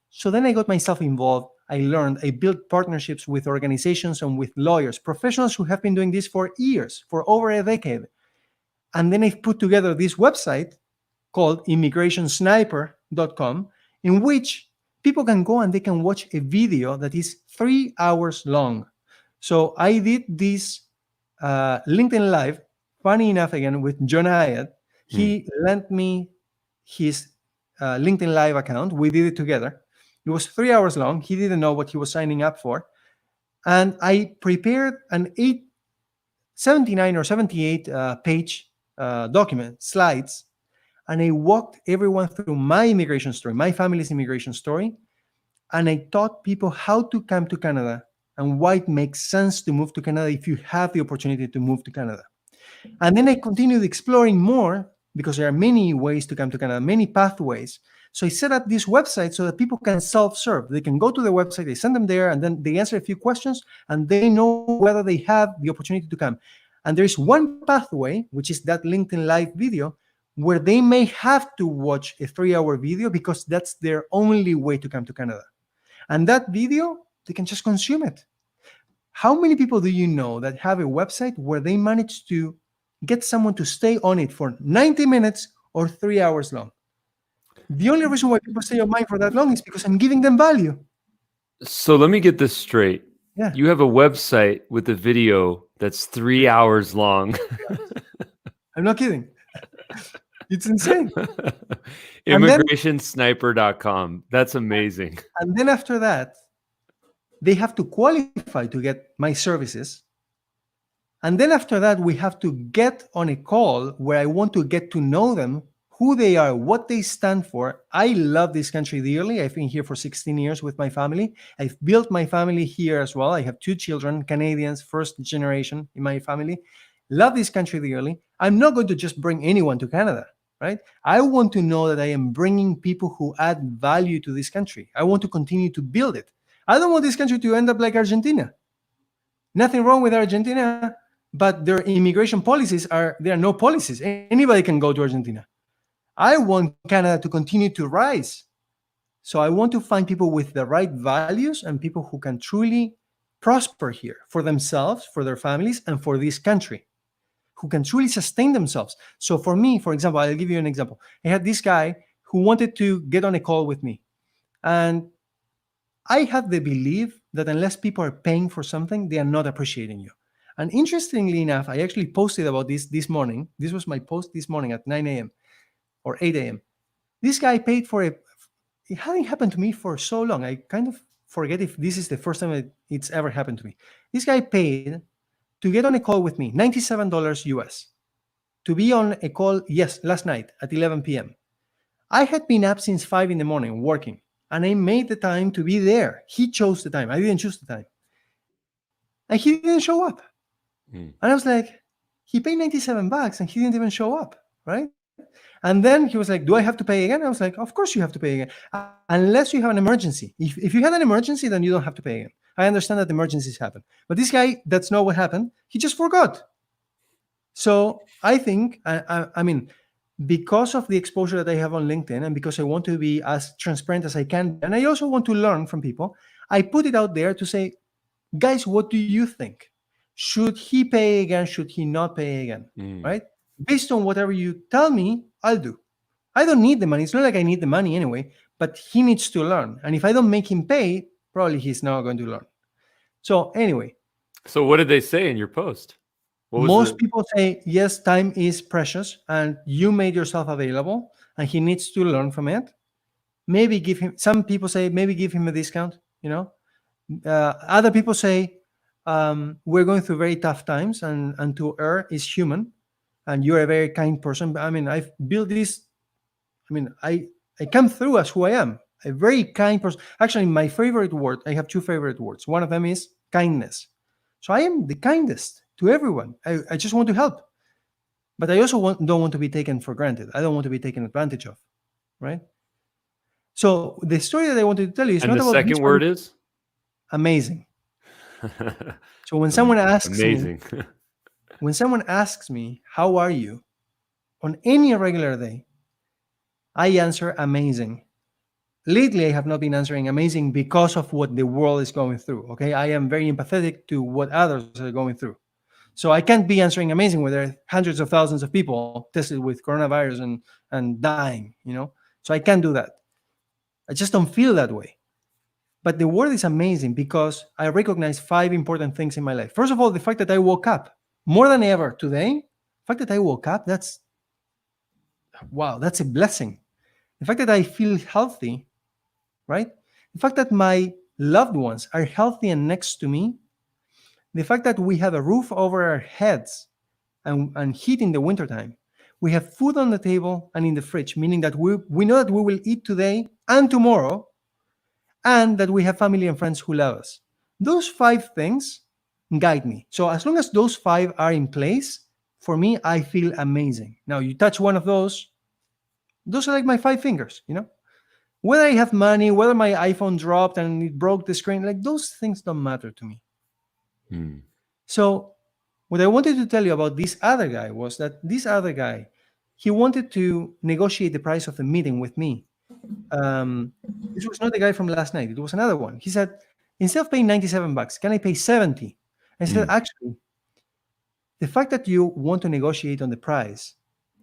So then I got myself involved. I learned, I built partnerships with organizations and with lawyers, professionals who have been doing this for years, for over a decade. And then I've put together this website called Immigrationsnipercom, in which people can go and they can watch a video that is 3 hours long. So I did this LinkedIn Live, funny enough, again, with John Hyatt. He lent me his LinkedIn Live account. We did it together. It was 3 hours long. He didn't know what he was signing up for. And I prepared an 79 or 78 page document, slides, and I walked everyone through my immigration story, my family's immigration story, and I taught people how to come to Canada and why it makes sense to move to Canada if you have the opportunity to move to Canada. And then I continued exploring more because there are many ways to come to Canada, many pathways. So I set up this website so that people can self-serve. They can go to the website, they send them there, and then they answer a few questions, and they know whether they have the opportunity to come. And there is one pathway, which is that LinkedIn Live video, where they may have to watch a 3-hour video because that's their only way to come to Canada. And that video, they can just consume it. How many people do you know that have a website where they manage to get someone to stay on it for 90 minutes or 3 hours long? The only reason why people stay on mine for that long is because I'm giving them value. So let me get this straight. Yeah. You have a website with a video that's 3 hours long. I'm not kidding. It's insane. Immigrationsniper.com. That's amazing. And then after that, they have to qualify to get my services. And then after that, we have to get on a call where I want to get to know them, who they are, what they stand for. I love this country dearly. I've been here for 16 years with my family. I've built my family here as well. I have 2 children, Canadians, first generation in my family. Love this country dearly. I'm not going to just bring anyone to Canada, right? I want to know that I am bringing people who add value to this country. I want to continue to build it. I don't want this country to end up like Argentina. Nothing wrong with Argentina, but their immigration policies there are no policies. Anybody can go to Argentina. I want Canada to continue to rise. So I want to find people with the right values and people who can truly prosper here for themselves, for their families, and for this country, who can truly sustain themselves. So for me, for example, I'll give you an example. I had this guy who wanted to get on a call with me. And I have the belief that unless people are paying for something, they are not appreciating you. And interestingly enough, I actually posted about this morning. This was my post this morning at 9 a.m. or 8 a.m. This guy paid for it hadn't happened to me for so long. I kind of forget if this is the first time it's ever happened to me. This guy paid to get on a call with me, $97 US, to be on a call, yes, last night at 11 p.m. I had been up since 5 in the morning working, and I made the time to be there. He chose the time. I didn't choose the time. And he didn't show up. And I was like, he paid $97 and he didn't even show up, right? And then he was like, do I have to pay again? I was like, of course you have to pay again. Unless you have an emergency. If you had an emergency, then you don't have to pay again. I understand that emergencies happen. But this guy, that's not what happened. He just forgot. So I think, I mean, because of the exposure that I have on LinkedIn and because I want to be as transparent as I can, and I also want to learn from people, I put it out there to say, guys, what do you think? Should he pay again? Should he not pay again? Right? Based on whatever you tell me, I'll do. I don't need the money. It's not like I need the money anyway, but he needs to learn. And if I don't make him pay, probably he's not going to learn. So anyway. So what did they say in your post? Most people say, yes, time is precious and you made yourself available and he needs to learn from it. Maybe give him, some people say, maybe give him a discount, you know. Other people say, we're going through very tough times and to err is human and you're a very kind person. I mean, I've built this, I mean, I come through as who I am, a very kind person. Actually, my favorite word, I have 2 favorite words. One of them is kindness. So I am the kindest to everyone. I just want to help. But I also don't want to be taken for granted. I don't want to be taken advantage of, right? So the story that I wanted to tell you is not about the second word is? Amazing. So when someone asks amazing. When someone asks me, how are you? On any regular day, I answer amazing. Lately, I have not been answering amazing because of what the world is going through, okay? I am very empathetic to what others are going through. So I can't be answering amazing when there are hundreds of thousands of people tested with coronavirus and dying, you know? So I can't do that. I just don't feel that way. But the word is amazing because I recognize 5 important things in my life. First of all, the fact that I woke up more than ever today, the fact that I woke up, that's a blessing. The fact that I feel healthy, right? The fact that my loved ones are healthy and next to me, the fact that we have a roof over our heads and heat in the wintertime, we have food on the table and in the fridge, meaning that we know that we will eat today and tomorrow, and that we have family and friends who love us. Those 5 things guide me. So as long as those 5 are in place, for me, I feel amazing. Now you touch one of those are like my 5 fingers, Whether I have money, whether my iPhone dropped and it broke the screen, like those things don't matter to me. So what I wanted to tell you about this other guy was that this other guy, he wanted to negotiate the price of the meeting with me. This was not the guy from last night. It was another one. He said, instead of paying $97, can I pay 70? I said, actually, the fact that you want to negotiate on the price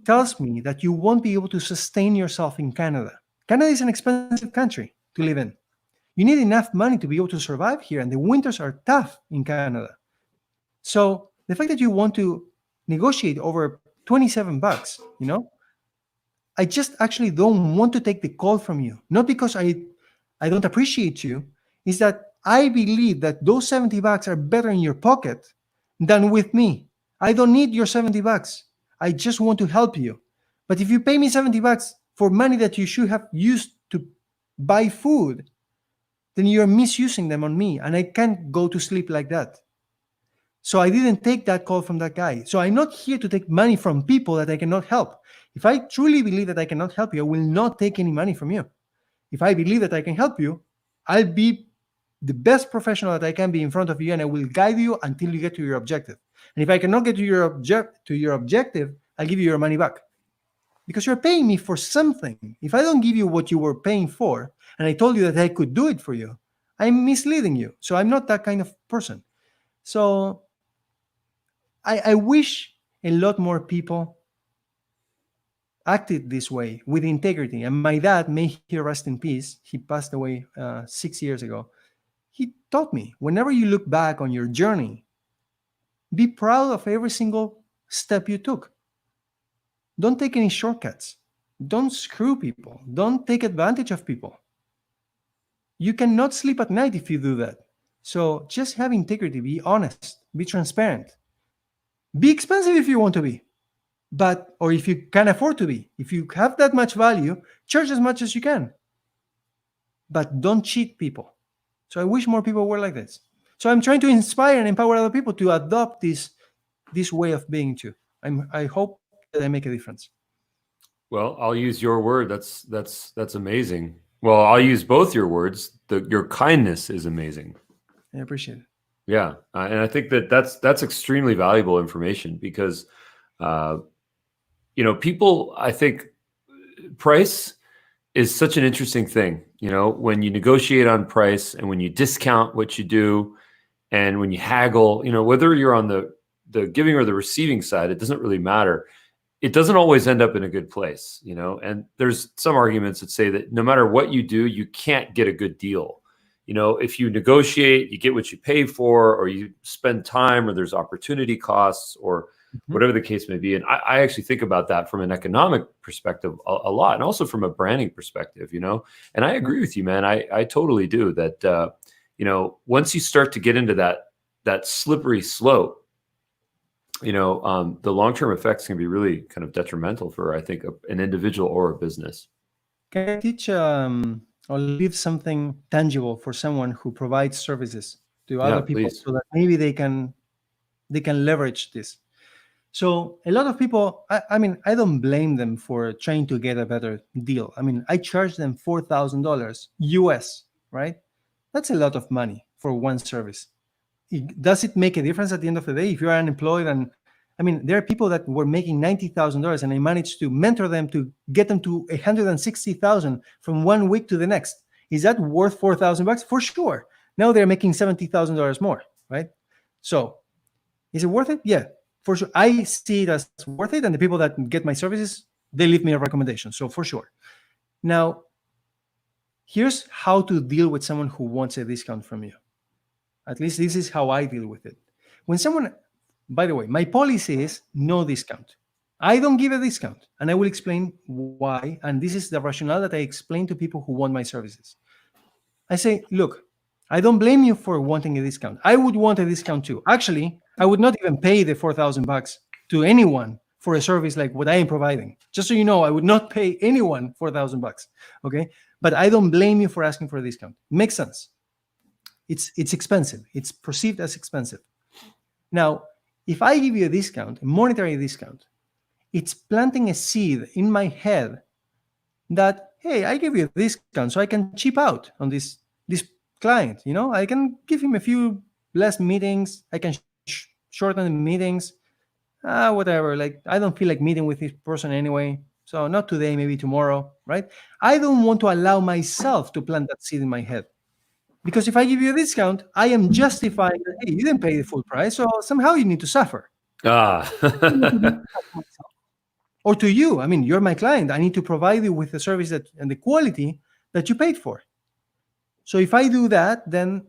tells me that you won't be able to sustain yourself in Canada. Canada is an expensive country to live in. You need enough money to be able to survive here, and the winters are tough in Canada. So the fact that you want to negotiate over $27, I just actually don't want to take the call from you. Not because I don't appreciate you. Is that I believe that those $70 are better in your pocket than with me. I don't need your $70. I just want to help you. But if you pay me $70 for money that you should have used to buy food, then you're misusing them on me, and I can't go to sleep like that. So I didn't take that call from that guy. So I'm not here to take money from people that I cannot help. If I truly believe that I cannot help you, I will not take any money from you. If I believe that I can help you, I'll be the best professional that I can be in front of you, and I will guide you until you get to your objective. And if I cannot get to your objective, I'll give you your money back. Because you're paying me for something. If I don't give you what you were paying for, and I told you that I could do it for you, I'm misleading you. So I'm not that kind of person. So I wish a lot more people acted this way with integrity. And my dad, may he rest in peace, he passed away 6 years ago. He taught me, whenever you look back on your journey, be proud of every single step you took. Don't take any shortcuts. Don't screw people. Don't take advantage of people. You cannot sleep at night if you do that. So just have integrity, be honest, be transparent. Be expensive if you want to be, or if you can afford to be. If you have that much value, charge as much as you can. But don't cheat people. So I wish more people were like this. So I'm trying to inspire and empower other people to adopt this way of being too. I hope that I make a difference. Well, I'll use your word. That's amazing. Well, I'll use both your words. Your kindness is amazing. I appreciate it. Yeah, and I think that's extremely valuable information because, people. I think price is such an interesting thing. When you negotiate on price and when you discount what you do, and when you haggle, whether you're on the giving or the receiving side, it doesn't really matter. It doesn't always end up in a good place, and there's some arguments that say that no matter what you do, you can't get a good deal. If you negotiate, you get what you pay for, or you spend time, or there's opportunity costs, or whatever the case may be. And I actually think about that from an economic perspective a lot, and also from a branding perspective, and I agree with you, man. I totally do that. Once you start to get into that slippery slope, the long-term effects can be really kind of detrimental for, I think, an individual or a business. Can I teach or leave something tangible for someone who provides services to other people, please. so that maybe they can leverage this? So a lot of people, I don't blame them for trying to get a better deal. I charge them $4,000 US, right? That's a lot of money for one service. Does it make a difference at the end of the day if you're unemployed? And there are people that were making $90,000, and I managed to mentor them to get them to $160,000 from 1 week to the next. Is that worth $4,000? For sure. Now they're making $70,000 more, right? So is it worth it? Yeah, for sure. I see it as worth it, and the people that get my services, they leave me a recommendation. So for sure. Now, here's how to deal with someone who wants a discount from you. At least this is how I deal with it. When someone, by the way, my policy is no discount. I don't give a discount, and I will explain why. And this is the rationale that I explain to people who want my services. I say, look, I don't blame you for wanting a discount. I would want a discount too. Actually, I would not even pay the $4,000 to anyone for a service like what I am providing. Just so you know, I would not pay anyone $4,000. Okay, but I don't blame you for asking for a discount. Makes sense. It's expensive. It's perceived as expensive. Now, If I give you a discount, a monetary discount, it's planting a seed in my head that, hey, I give you a discount so I can cheap out on this client. I can give him a few less meetings. I can shorten the meetings. Whatever. Like, I don't feel like meeting with this person anyway. So not today, maybe tomorrow, right? I don't want to allow myself to plant that seed in my head. Because if I give you a discount, I am justifying that, hey, you didn't pay the full price, so somehow you need to suffer. Ah. Or to you, I mean, you're my client. I need to provide you with the service and the quality that you paid for. So if I do that, then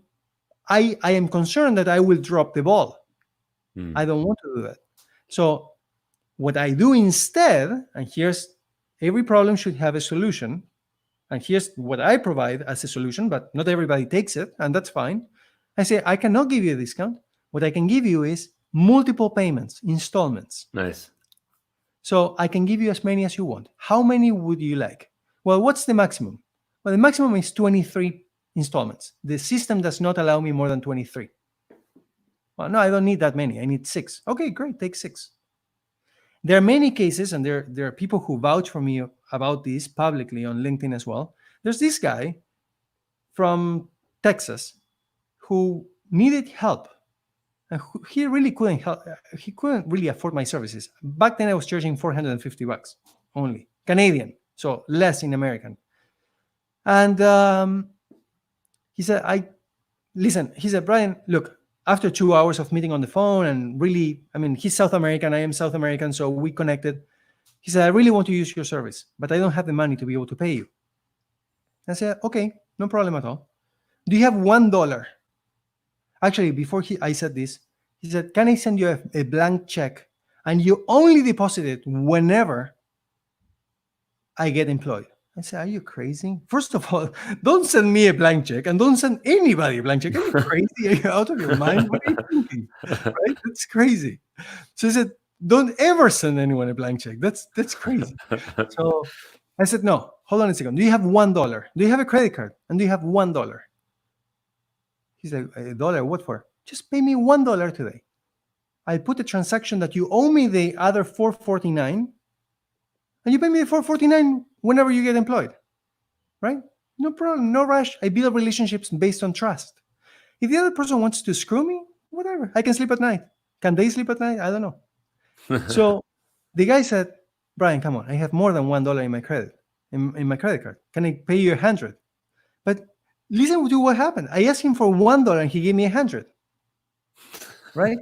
I am concerned that I will drop the ball. I don't want to do that. So what I do instead, and here's, every problem should have a solution. And here's what I provide as a solution, but not everybody takes it, and that's fine. I say, I cannot give you a discount. What I can give you is multiple payments, installments. Nice. So I can give you as many as you want. How many would you like? Well, what's the maximum? Well, the maximum is 23 installments. The system does not allow me more than 23. Well, no, I don't need that many. I need 6. Okay, great, take 6. There are many cases, and there are people who vouch for me about this publicly on LinkedIn as well. There's this guy from Texas who needed help. And he really couldn't help. He couldn't really afford my services. Back then, I was charging $450 only, Canadian, so less in American. And he said, he said, Brian, look, after 2 hours of meeting on the phone and really, I mean, he's South American, I am South American, so we connected. He said, I really want to use your service, but I don't have the money to be able to pay you. I said, okay, no problem at all. Do you have $1? Actually, before I said this, he said, can I send you a blank check and you only deposit it whenever I get employed? I said, are you crazy? First of all, don't send me a blank check and don't send anybody a blank check. Are you crazy? Are you out of your mind? What are you thinking? Right? That's crazy. So he said, don't ever send anyone a blank check. That's crazy. So I said, no, hold on a second. Do you have $1? Do you have a credit card? And do you have $1? He's like, $1? What for? Just pay me $1 today. I'll put the transaction that you owe me the other $449, and you pay me the $449 whenever you get employed, right? No problem, no rush. I build relationships based on trust. If the other person wants to screw me, whatever. I can sleep at night. Can they sleep at night? I don't know. So the guy said, Brian, come on. I have more than $1 in my credit, in my credit card. Can I pay you 100? But listen to what happened. I asked him for $1 and he gave me 100. Right?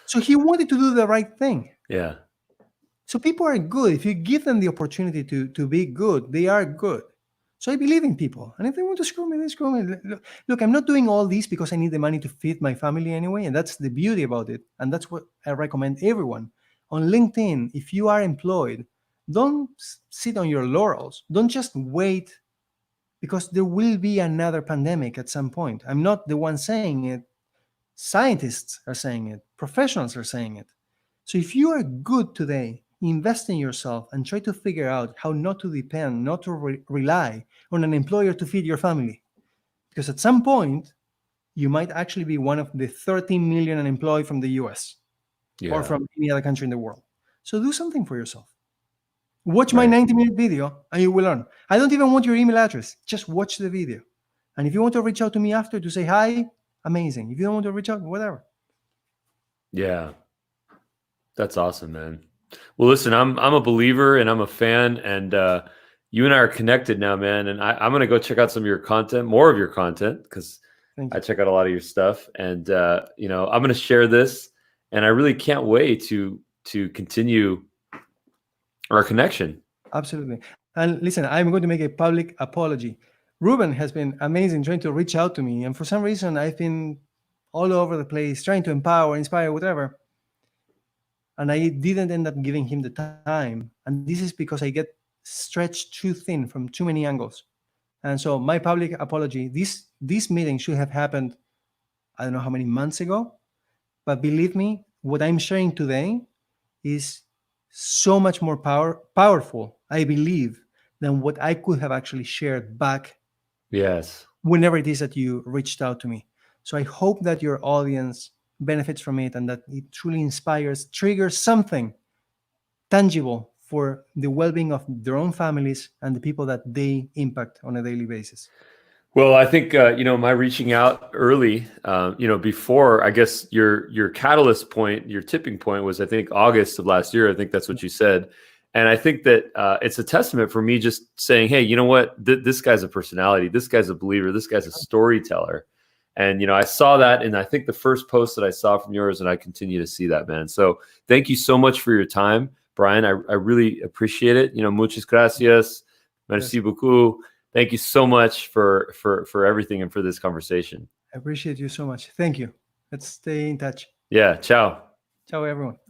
So he wanted to do the right thing. Yeah. So people are good. If you give them the opportunity to be good, they are good. So I believe in people. And if they want to screw me, they screw me. Look, I'm not doing all this because I need the money to feed my family anyway. And that's the beauty about it. And that's what I recommend everyone. On LinkedIn, if you are employed, don't sit on your laurels. Don't just wait, because there will be another pandemic at some point. I'm not the one saying it. Scientists are saying it. Professionals are saying it. So if you are good today, invest in yourself and try to figure out how not to depend, not to rely on an employer to feed your family. Because at some point, you might actually be one of the 13 million unemployed from the US or from any other country in the world. So do something for yourself. Watch my 90-minute video and you will learn. I don't even want your email address. Just watch the video. And if you want to reach out to me after to say hi, amazing. If you don't want to reach out, whatever. Yeah. That's awesome, man. Well, listen, I'm a believer and I'm a fan, and you and I are connected now, man. And I'm going to go check out some of your content, more of your content, because I check out a lot of your stuff. And, I'm going to share this, and I really can't wait to continue our connection. Absolutely. And listen, I'm going to make a public apology. Ruben has been amazing trying to reach out to me. And for some reason, I've been all over the place trying to empower, inspire, whatever. And I didn't end up giving him the time. And this is because I get stretched too thin from too many angles. And so my public apology, this meeting should have happened, I don't know how many months ago. But believe me, what I'm sharing today is so much more powerful, I believe, than what I could have actually shared back. Yes. Whenever it is that you reached out to me. So I hope that your audience benefits from it, and that it truly inspires, triggers something tangible for the well-being of their own families and the people that they impact on a daily basis. Well, I think my reaching out early, before, I guess your catalyst point, your tipping point was, I think, August of last year. I think that's what you said, and I think that it's a testament for me just saying, hey, you know what, this guy's a personality, this guy's a believer, this guy's a storyteller, and I saw that, and I think the first post that I saw from yours, and I continue to see that, man. So thank you so much for your time, Brian. I really appreciate it. Muchas gracias, merci beaucoup. Thank you so much for everything and for this conversation. I appreciate you so much. Thank you. Let's stay in touch. Yeah. Ciao. Ciao, everyone.